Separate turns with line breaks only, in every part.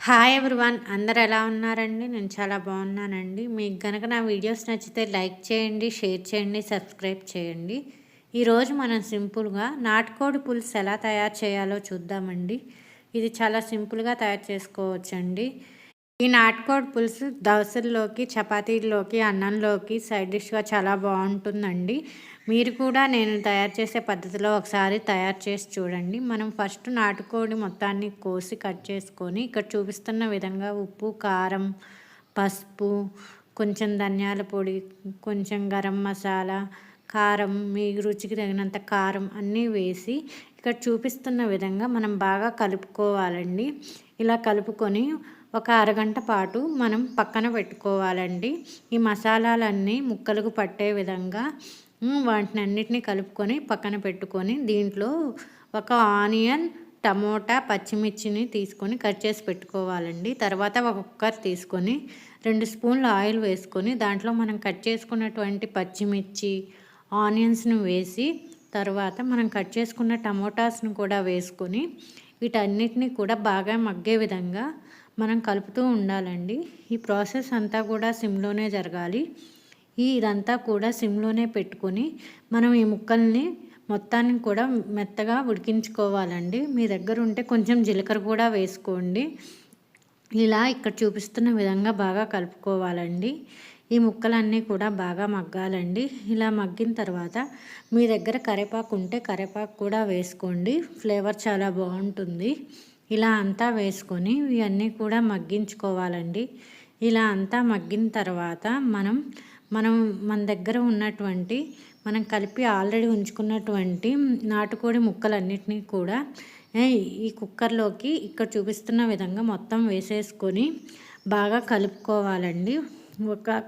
Hi everyone, అందరు ఎలా ఉన్నారండి? నేను చాలా బాగున్నానండి. మీకు కనుక నా వీడియోస్ నచ్చితే లైక్ చేయండి, షేర్ చేయండి, సబ్స్క్రైబ్ చేయండి. ఈరోజు మనం సింపుల్గా నాటుకోడి పులుసు ఎలా తయారు చేయాలో చూద్దామండి. ఇది చాలా సింపుల్గా తయారు చేసుకోవచ్చండి. ఈ నాటుకోడి పులుసు దోసల్లోకి, చపాతీల్లోకి, అన్నంలోకి సైడ్ డిష్గా చాలా బాగుంటుందండి. మీరు కూడా నేను తయారు చేసే పద్ధతిలో ఒకసారి తయారు చేసి చూడండి. మనం ఫస్ట్ నాటుకోడి మొత్తాన్ని కోసి కట్ చేసుకొని ఇక్కడ చూపిస్తున్న విధంగా ఉప్పు, కారం, పసుపు, కొంచెం ధనియాల పొడి, కొంచెం గరం మసాలా, కారం, మీ రుచికి తగినంత కారం అన్నీ వేసి ఇక్కడ చూపిస్తున్న విధంగా మనం బాగా కలుపుకోవాలండి. ఇలా కలుపుకొని ఒక అరగంట పాటు మనం పక్కన పెట్టుకోవాలండి. ఈ మసాలాలన్నీ ముక్కలకు పట్టే విధంగా వాటిని అన్నిటినీ కలుపుకొని పక్కన పెట్టుకొని దీంట్లో ఒక ఆనియన్, టమోటా, పచ్చిమిర్చిని తీసుకొని కట్ చేసి పెట్టుకోవాలండి. తర్వాత ఒక కుక్కర్ తీసుకొని 2 స్పూన్ల ఆయిల్ వేసుకొని దాంట్లో మనం కట్ చేసుకున్నటువంటి పచ్చిమిర్చి, ఆనియన్స్ను వేసి తర్వాత మనం కట్ చేసుకున్న టమోటాస్ను కూడా వేసుకొని వీటన్నిటిని కూడా బాగా మగ్గే విధంగా మనం కలుపుతూ ఉండాలండి. ఈ ప్రాసెస్ అంతా కూడా సిమ్లోనే జరగాలి. ఇదంతా కూడా సిమ్లోనే పెట్టుకొని మనం ఈ ముక్కల్ని మొత్తాన్ని కూడా మెత్తగా ఉడికించుకోవాలండి. మీ దగ్గర ఉంటే కొంచెం జీలకర్ర కూడా వేసుకోండి. ఇలా ఇక్కడ చూపిస్తున్న విధంగా బాగా కలుపుకోవాలండి. ఈ ముక్కలన్నీ కూడా బాగా మగ్గాలండి. ఇలా మగ్గిన తర్వాత మీ దగ్గర కరివేపాకు ఉంటే కరివేపాకు కూడా వేసుకోండి. ఫ్లేవర్ చాలా బాగుంటుంది. ఇలా అంతా వేసుకొని ఇవన్నీ కూడా మగ్గించుకోవాలండి. ఇలా అంతా మగ్గిన తర్వాత మన దగ్గర ఉన్నటువంటి మనం కలిపి ఆల్రెడీ ఉంచుకున్నటువంటి నాటుకోడి ముక్కలన్నిటినీ కూడా ఈ కుక్కర్లోకి ఇక్కడ చూపిస్తున్న విధంగా మొత్తం వేసేసుకొని బాగా కలుపుకోవాలండి.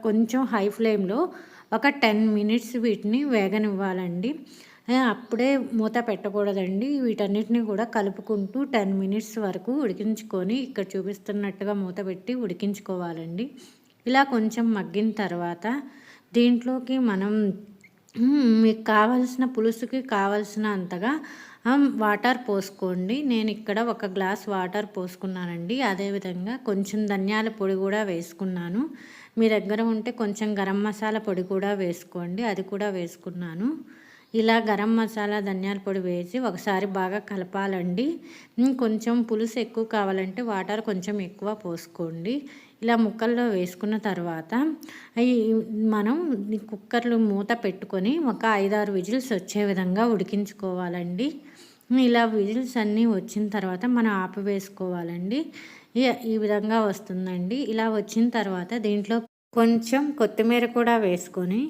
కొంచెం హై ఫ్లేమ్లో ఒక 10 మినిట్స్ వీటిని వేగనివ్వాలండి. అప్పుడే మూత పెట్టకూడదండి. వీటన్నిటిని కూడా కలుపుకుంటూ 10 మినిట్స్ వరకు ఉడికించుకొని ఇక్కడ చూపిస్తున్నట్టుగా మూత పెట్టి ఉడికించుకోవాలండి. ఇలా కొంచెం మగ్గిన తర్వాత దీంట్లోకి మనం మీకు కావాల్సిన పులుసుకి కావాల్సిన అంతగా వాటర్ పోసుకోండి. నేను ఇక్కడ 1 గ్లాస్ వాటర్ పోసుకున్నానండి. అదేవిధంగా కొంచెం ధనియాల పొడి కూడా వేసుకున్నాను. మీ దగ్గర ఉంటే కొంచెం గరం మసాలా పొడి కూడా వేసుకోండి. అది కూడా వేసుకున్నాను. ఇలా గరం మసాలా, ధనియాల పొడి వేసి ఒకసారి బాగా కలపాలండి. కొంచెం పులుసు ఎక్కువ కావాలంటే వాటర్ కొంచెం ఎక్కువ పోసుకోండి. ఇలా ముక్కల్లో వేసుకున్న తర్వాత మనం కుక్కర్లో మూత పెట్టుకొని ఒక 5-6 విజిల్స్ వచ్చే విధంగా ఉడికించుకోవాలండి. ఇలా విజిల్స్ అన్నీ వచ్చిన తర్వాత మనం ఆపివేసుకోవాలండి. ఈ విధంగా వస్తుందండి. ఇలా వచ్చిన తర్వాత దీంట్లో కొంచెం కొత్తిమీర కూడా వేసుకొని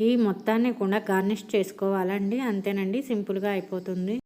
ఈ మొత్తాన్ని కూడా గార్నిష్ చేసుకోవాలండి. అంతేనండి, సింపుల్గా అయిపోతుంది.